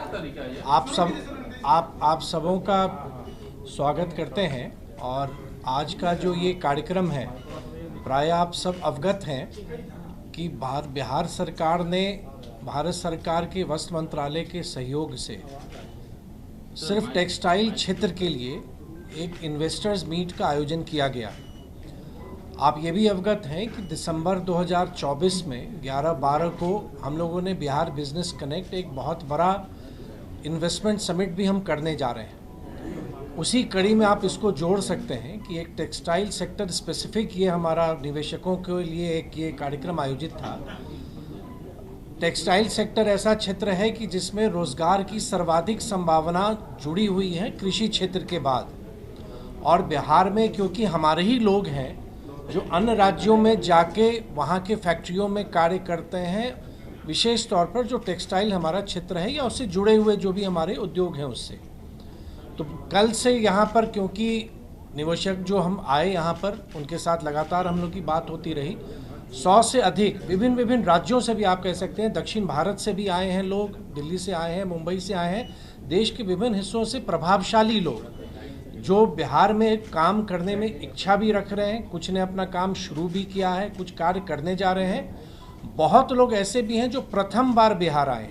तरीका है? आप सबों का स्वागत करते हैं। और आज का जो ये कार्यक्रम है, प्राय आप सब अवगत हैं कि बिहार सरकार ने भारत सरकार के वस्त्र मंत्रालय के सहयोग से सिर्फ टेक्सटाइल क्षेत्र के लिए एक इन्वेस्टर्स मीट का आयोजन किया गया। आप ये भी अवगत हैं कि दिसंबर 2024 में 11-12 को हम लोगों ने बिहार बिजनेस कनेक्ट एक बहुत बड़ा इन्वेस्टमेंट समिट भी हम करने जा रहे हैं। उसी कड़ी में आप इसको जोड़ सकते हैं कि एक टेक्सटाइल सेक्टर स्पेसिफिक ये हमारा निवेशकों के लिए एक ये कार्यक्रम आयोजित था। टेक्सटाइल सेक्टर ऐसा क्षेत्र है कि जिसमें रोजगार की सर्वाधिक संभावना जुड़ी हुई है कृषि क्षेत्र के बाद। और बिहार में क्योंकि हमारे ही लोग हैं जो अन्य राज्यों में जाके वहाँ के फैक्ट्रियों में कार्य करते हैं, विशेष तौर पर जो टेक्सटाइल हमारा क्षेत्र है या उससे जुड़े हुए जो भी हमारे उद्योग हैं उससे। तो कल से यहाँ पर क्योंकि निवेशक जो हम आए यहाँ पर उनके साथ लगातार हम लोग की बात होती रही, 100 से अधिक विभिन्न राज्यों से भी आप कह सकते हैं, दक्षिण भारत से भी आए हैं लोग, दिल्ली से आए हैं, मुंबई से आए हैं, देश के विभिन्न हिस्सों से प्रभावशाली लोग जो बिहार में काम करने में इच्छा भी रख रहे हैं। कुछ ने अपना काम शुरू भी किया है, कुछ कार्य करने जा रहे हैं। बहुत लोग ऐसे भी हैं जो प्रथम बार बिहार आए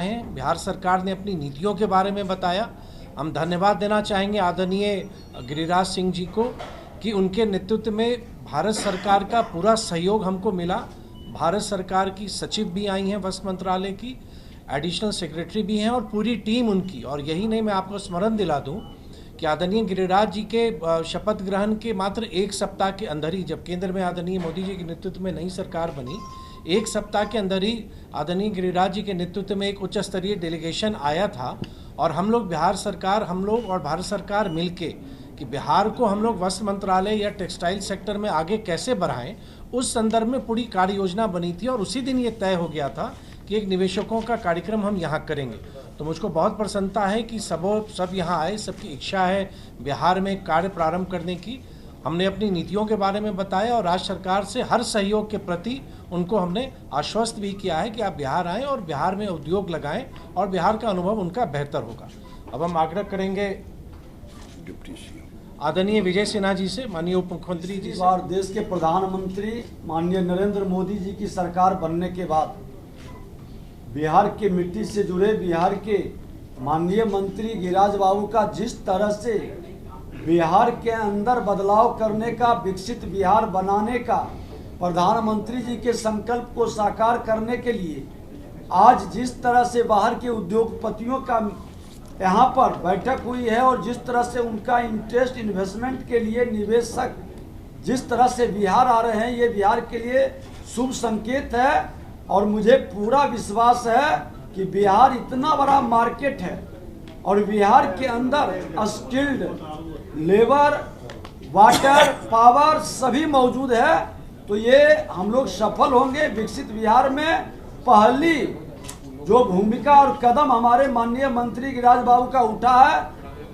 हैं। बिहार सरकार ने अपनी नीतियों के बारे में बताया। हम धन्यवाद देना चाहेंगे आदरणीय गिरिराज सिंह जी को कि उनके नेतृत्व में भारत सरकार का पूरा सहयोग हमको मिला। भारत सरकार की सचिव भी आई हैं, वस्त्र मंत्रालय की एडिशनल सेक्रेटरी भी हैं और पूरी टीम उनकी। और यही नहीं, मैं आपको स्मरण दिला दूं कि आदरणीय गिरिराज जी के शपथ ग्रहण के मात्र एक सप्ताह के अंदर ही, जब केंद्र में आदरणीय मोदी जी के नेतृत्व में नई सरकार बनी, एक सप्ताह के अंदर ही आदरणीय गिरिराज जी के नेतृत्व में एक उच्च स्तरीय डेलीगेशन आया था। और हम लोग बिहार सरकार, हम लोग और भारत सरकार मिलके कि बिहार को हम लोग वस्त्र मंत्रालय या टेक्सटाइल सेक्टर में आगे कैसे बढ़ाएं, उस संदर्भ में पूरी कार्य योजना बनी थी। और उसी दिन ये तय हो गया था कि एक निवेशकों का कार्यक्रम हम यहाँ करेंगे। तो मुझको बहुत प्रसन्नता है कि सब यहाँ आए, सबकी इच्छा है बिहार में कार्य प्रारंभ करने की। हमने अपनी नीतियों के बारे में बताया और राज्य सरकार से हर सहयोग के प्रति उनको हमने आश्वस्त भी किया है कि आप बिहार आएँ और बिहार में उद्योग लगाएं और बिहार का अनुभव उनका बेहतर होगा। अब हम आग्रह करेंगे आदरणीय विजय सिन्हा जी से, माननीय उप मुख्यमंत्री जी से। और देश के प्रधानमंत्री माननीय नरेंद्र मोदी जी की सरकार बनने के बाद बिहार के मिट्टी से जुड़े बिहार के माननीय मंत्री गिरिराज बाबू का जिस तरह से बिहार के अंदर बदलाव करने का, विकसित बिहार बनाने का, प्रधानमंत्री जी के संकल्प को साकार करने के लिए आज जिस तरह से बाहर के उद्योगपतियों का यहाँ पर बैठक हुई है और जिस तरह से उनका इंटरेस्ट इन्वेस्टमेंट के लिए निवेशक जिस तरह से बिहार आ रहे हैं, ये बिहार के लिए शुभ संकेत है। और मुझे पूरा विश्वास है कि बिहार इतना बड़ा मार्केट है और बिहार के अंदर स्किल्ड लेबर, वाटर, पावर सभी मौजूद है। तो ये हम लोग सफल होंगे। विकसित बिहार में पहली जो भूमिका और कदम हमारे माननीय मंत्री गिरिराज बाबू का उठा है,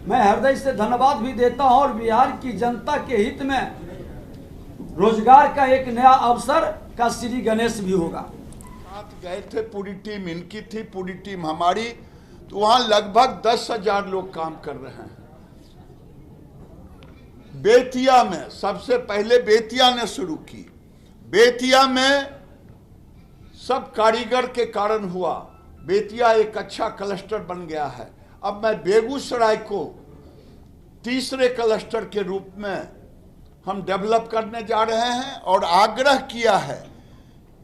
मैं हृदय से धन्यवाद भी देता हूं। और बिहार की जनता के हित में रोजगार का एक नया अवसर का श्री गणेश भी होगा। गए थे, पूरी टीम इनकी थी, पूरी टीम हमारी। तो वहां लगभग 10,000 लोग काम कर रहे हैं। बेतिया में सबसे पहले बेतिया ने शुरू की। बेतिया में सब कारीगर के कारण हुआ। बेतिया एक अच्छा क्लस्टर बन गया है। अब मैं बेगूसराय को तीसरे क्लस्टर के रूप में हम डेवलप करने जा रहे हैं और आग्रह किया है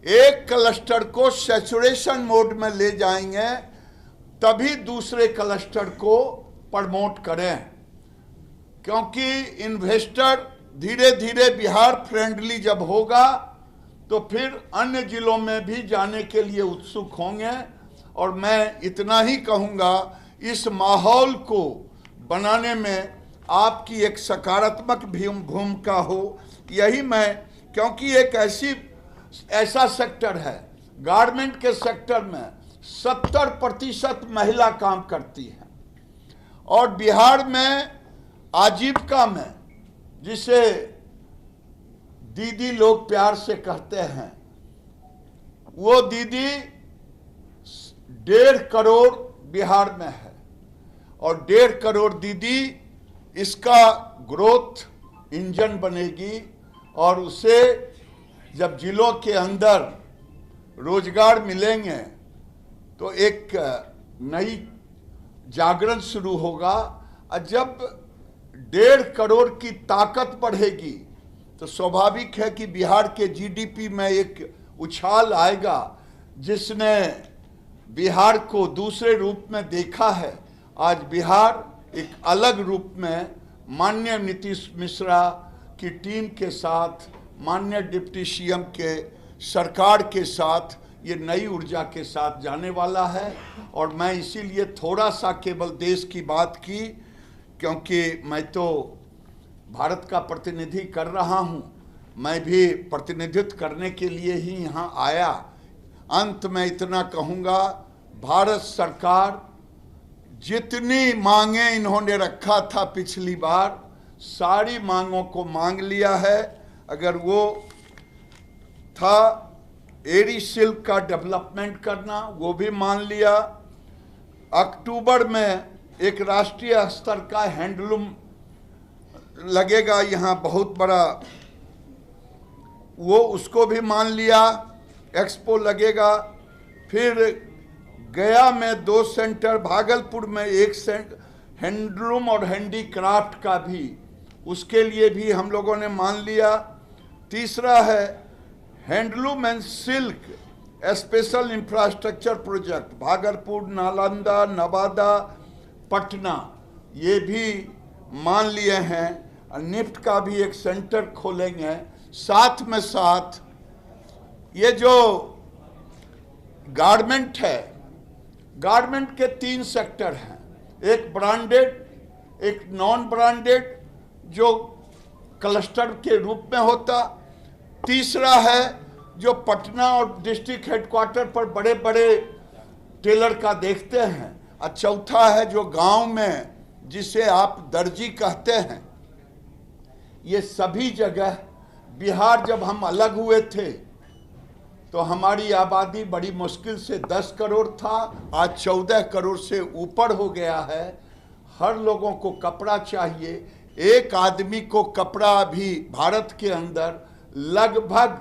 एक क्लस्टर को सैचुरेशन मोड में ले जाएंगे तभी दूसरे क्लस्टर को प्रमोट करें, क्योंकि इन्वेस्टर धीरे धीरे बिहार फ्रेंडली जब होगा तो फिर अन्य जिलों में भी जाने के लिए उत्सुक होंगे। और मैं इतना ही कहूँगा, इस माहौल को बनाने में आपकी एक सकारात्मक भूमिका हो, यही मैं, क्योंकि एक ऐसा सेक्टर है, गारमेंट के सेक्टर में 70% महिला काम करती है और बिहार में आजीविका में, जिसे दीदी लोग प्यार से कहते हैं, वो दीदी 1.5 करोड़ बिहार में है और 1.5 करोड़ दीदी इसका ग्रोथ इंजन बनेगी और उसे जब जिलों के अंदर रोजगार मिलेंगे तो एक नई जागरण शुरू होगा। और जब 1.5 करोड़ की ताकत बढ़ेगी तो स्वाभाविक है कि बिहार के जीडीपी में एक उछाल आएगा। जिसने बिहार को दूसरे रूप में देखा है, आज बिहार एक अलग रूप में माननीय नीतीश मिश्रा की टीम के साथ, माननीय डिप्टी सीएम के सरकार के साथ ये नई ऊर्जा के साथ जाने वाला है। और मैं इसीलिए थोड़ा सा केवल देश की बात की, क्योंकि मैं तो भारत का प्रतिनिधि कर रहा हूँ, मैं भी प्रतिनिधित्व करने के लिए ही यहाँ आया। अंत में इतना कहूँगा, भारत सरकार जितनी मांगे इन्होंने रखा था पिछली बार, सारी मांगों को मांग लिया है। अगर वो था एरी सिल्क का डेवलपमेंट करना, वो भी मान लिया। अक्टूबर में एक राष्ट्रीय स्तर का हैंडलूम लगेगा यहाँ बहुत बड़ा, वो उसको भी मान लिया। एक्सपो लगेगा। फिर गया में 2 सेंटर, भागलपुर में 1 सेंटर हैंडलूम और हैंडीक्राफ्ट का भी, उसके लिए भी हम लोगों ने मान लिया। तीसरा है handloom and silk special infrastructure project, Bhagalpur, Nalanda, Nawada, Patna, ये भी मान लिए हैं। निफ्ट का भी एक सेंटर खोलेंगे। साथ में साथ ये जो गारमेंट है, गारमेंट के 3 सेक्टर हैं, एक ब्रांडेड, एक नॉन ब्रांडेड जो क्लस्टर के रूप में होता, तीसरा है जो पटना और डिस्ट्रिक्ट हेडक्वार्टर पर बड़े बड़े टेलर का देखते हैं, और चौथा है जो गांव में जिसे आप दर्जी कहते हैं। ये सभी जगह बिहार, जब हम अलग हुए थे तो हमारी आबादी बड़ी मुश्किल से 10 करोड़ था, आज 14 करोड़ से ऊपर हो गया है। हर लोगों को कपड़ा चाहिए। एक आदमी को कपड़ा भी भारत के अंदर लगभग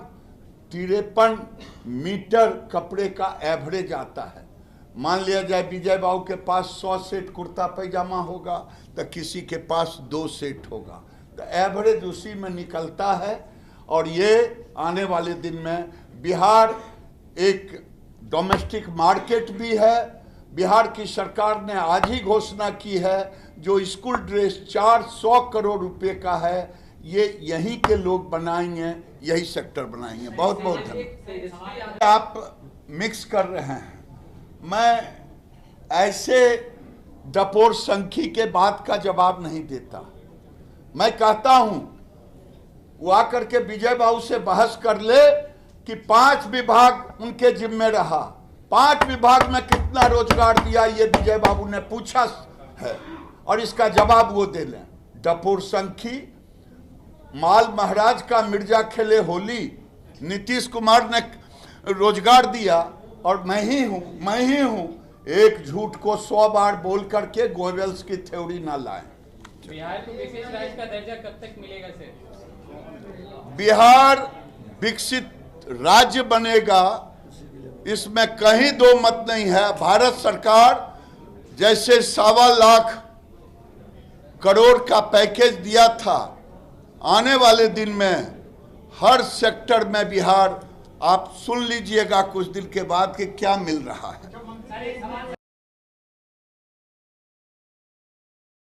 53 मीटर कपड़े का एवरेज आता है। मान लिया जाए विजय बाबू के पास 100 सेट कुर्ता पैजामा होगा तो किसी के पास 2 सेट होगा, तो एवरेज उसी में निकलता है। और ये आने वाले दिन में बिहार एक डोमेस्टिक मार्केट भी है। बिहार की सरकार ने आज ही घोषणा की है जो स्कूल ड्रेस 400 करोड़ रुपए का है, ये यहीं के लोग बनाएंगे, यही सेक्टर बनाएंगे। बहुत बहुत धन्यवाद। आप मिक्स कर रहे हैं। मैं ऐसे डपोर संखी के बात का जवाब नहीं देता। मैं कहता हूं वो आकर के विजय बाबू से बहस कर ले कि 5 विभाग उनके जिम्मे रहा, 5 विभाग में कितना रोजगार दिया, ये विजय बाबू ने पूछा है और इसका जवाब वो दे लें। डपोर संखी, माल महाराज का मिर्जा खेले होली, नीतीश कुमार ने रोजगार दिया और मैं ही हूं। एक झूठ को 100 बार बोल करके गोवेल्स की थ्योरी ना लाएं। बिहार को विशेष राज्य का दर्जा कब तक मिलेगा सर? बिहार विकसित राज्य बनेगा, इसमें कहीं दो मत नहीं है। भारत सरकार जैसे 1.25 लाख करोड़ का पैकेज दिया था, आने वाले दिन में हर सेक्टर में बिहार, आप सुन लीजिएगा कुछ दिन के बाद कि क्या मिल रहा है।